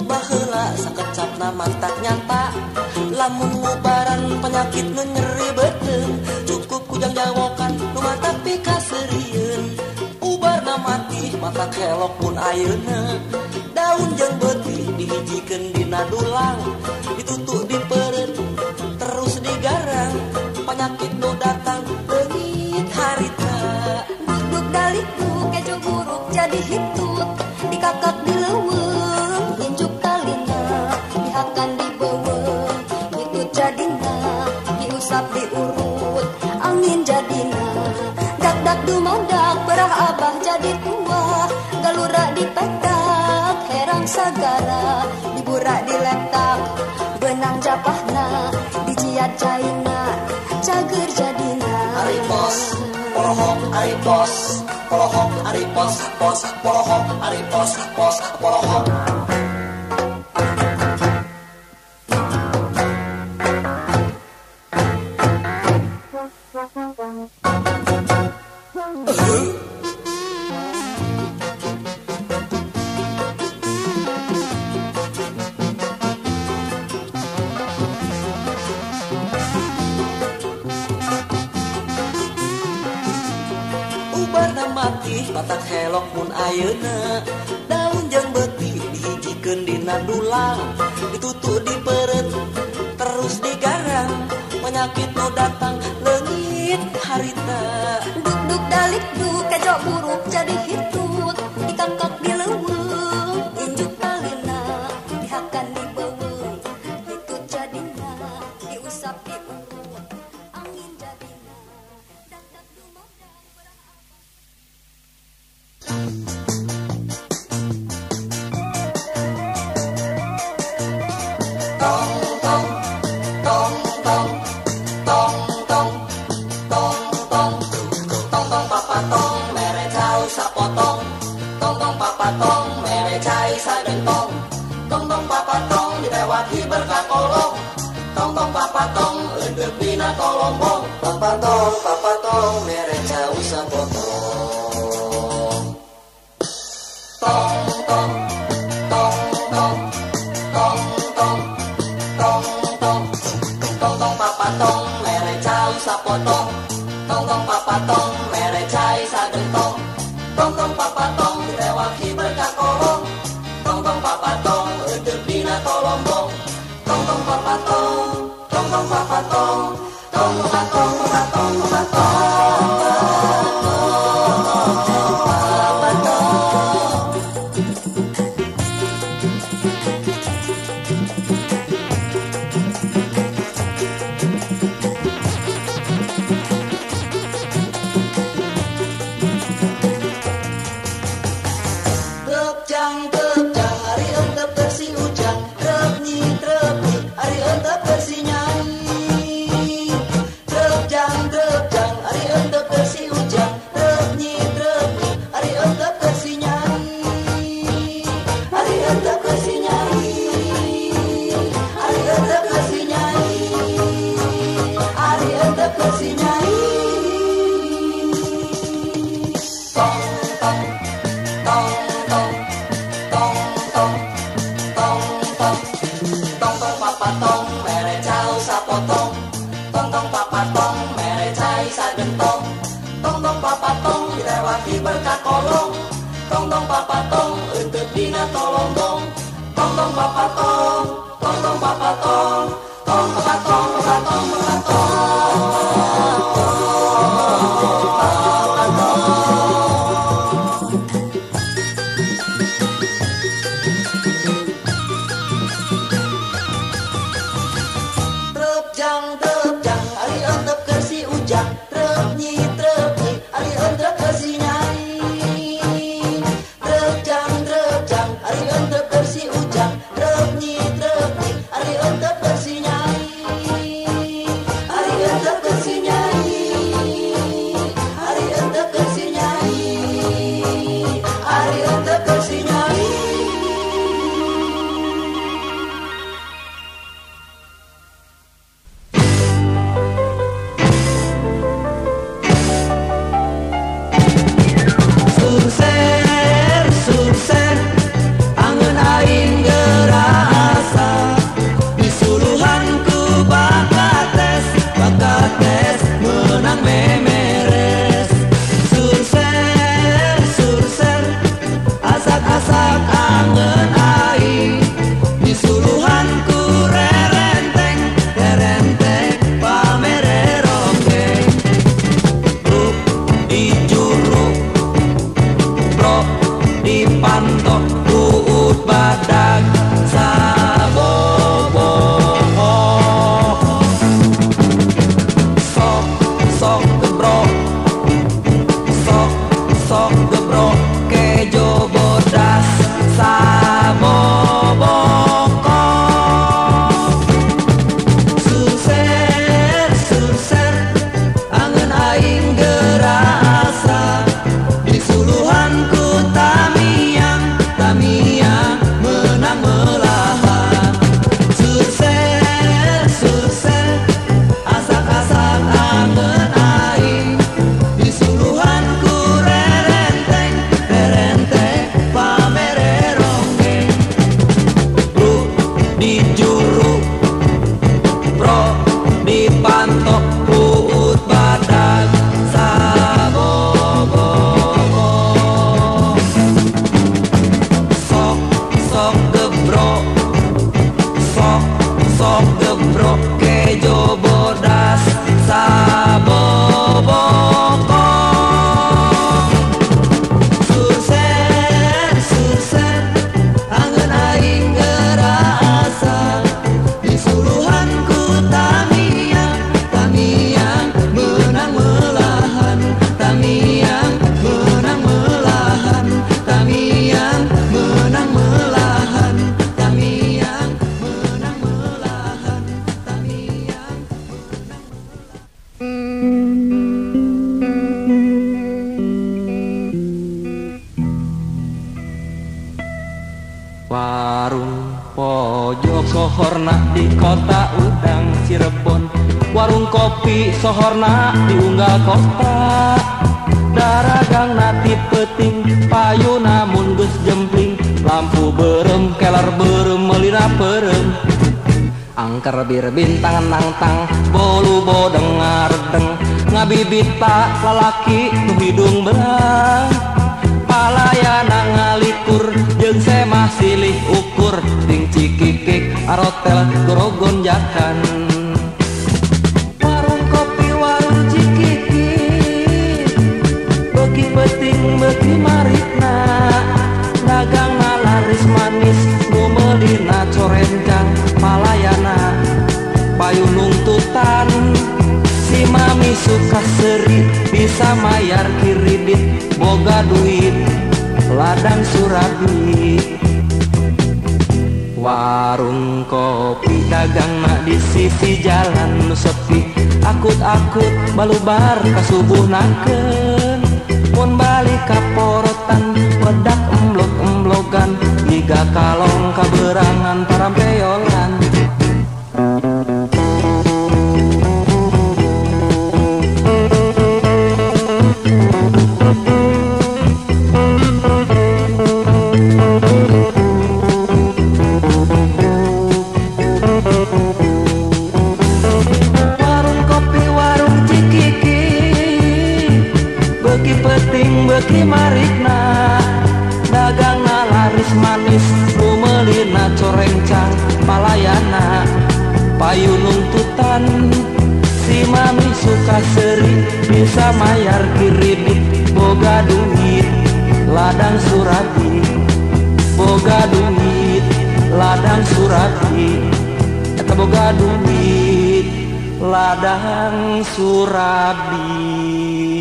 baheula sakecapna mantak nyata lamun ngubaran penyakit nu nyeri beuteung cukup kujang jawokan nu mata pikaseureun ubarna mati mata kelok pun ayeuna daun jeung beuti dihijikeun dina dulang ditutuk di peureut terus digarang penyakit nu datang leungit harita duduk daliku kejo buruk jadi hitut dikakak di leuweung injuk talina dihakan di beuweung hitut jadina diusap diurut angin jadina dak dak dumadak berah abah jadi tua galura dipetak herang sagara diburak diletak benang japahna dijiat caina cager jadina ari pos polohok ari pos polohok ari pos pos polohok ari pos pos polohok ubarna mati batak helok mun ayeuna daun jeung beuti dihijikeun dina dulang ditutuk di peureut terus digarang penyakit nu datang leungit harita duduk dalikdu kejo buruk jadi hitut dikakak di leuweung injuk talina dihakan di beuweung hitut jadina diusap diurut angin jadina dak dak dumadak papatong mere cau sapotong tong tong papatong mere cai sadentong tong tong papatong ditewaki berkakolong tong tong papatong leudeup dina tolombong papatong mere cau sapotong tong tong tong tong tong tong tong tong tong tong papatong mere cau sapotong tong tong papatong mere cai sadentong tong tong papatong dilewaki berkakolong tong tong papatong leudeup dina tolombong tong tong papatong tong tong papatong tong papatong papatong papatong papatong mere cau sapotong tong tong papatong mere cai sadentong tong tong papatong dilewaki berkakolong tong tong papatong leudeup dina tolombong tong tong papatong tong tong papatong tong papatong papatong Ari untuk bersih ujang, trep nyi trep nyi, ari untuk bersih Warung pojok sohorna di kota Udang Cirebon, warung kopi sohorna di unggal kota. Daragang nati peting payu namun geus jempling, lampu berem kelar berem melina perem. Angker bir bintang nangtang bolu bodeng ngardeng, ngabibita lalaki nu hidung belang. Palayana ngalikur jeung semah silih ukur, ting cikikik arotel gorogon jakan. Warung kopi warung cikikik, beuki peuting beuki marikna, dagangna laris manis nu meulina corencang. Palayana payu nungtutan, si mami suka seri bisa mayar kiridit, boga duit ladang surabi. Warung kopi dagangna di sisi jalan nu sepi, akut-akut balubar kasubuhnakeun. Mun balik ka porotan wedak emblog-emblogan, jiga kalong kaberangan parampeyolan. Beuki marikna, dagangna laris manis nu meulina corencang. Palayana payu nungtutan, si mami suka seri bisa mayar kiridit, boga duit ladang surabi, boga duit ladang surabi, eta boga duit ladang surabi.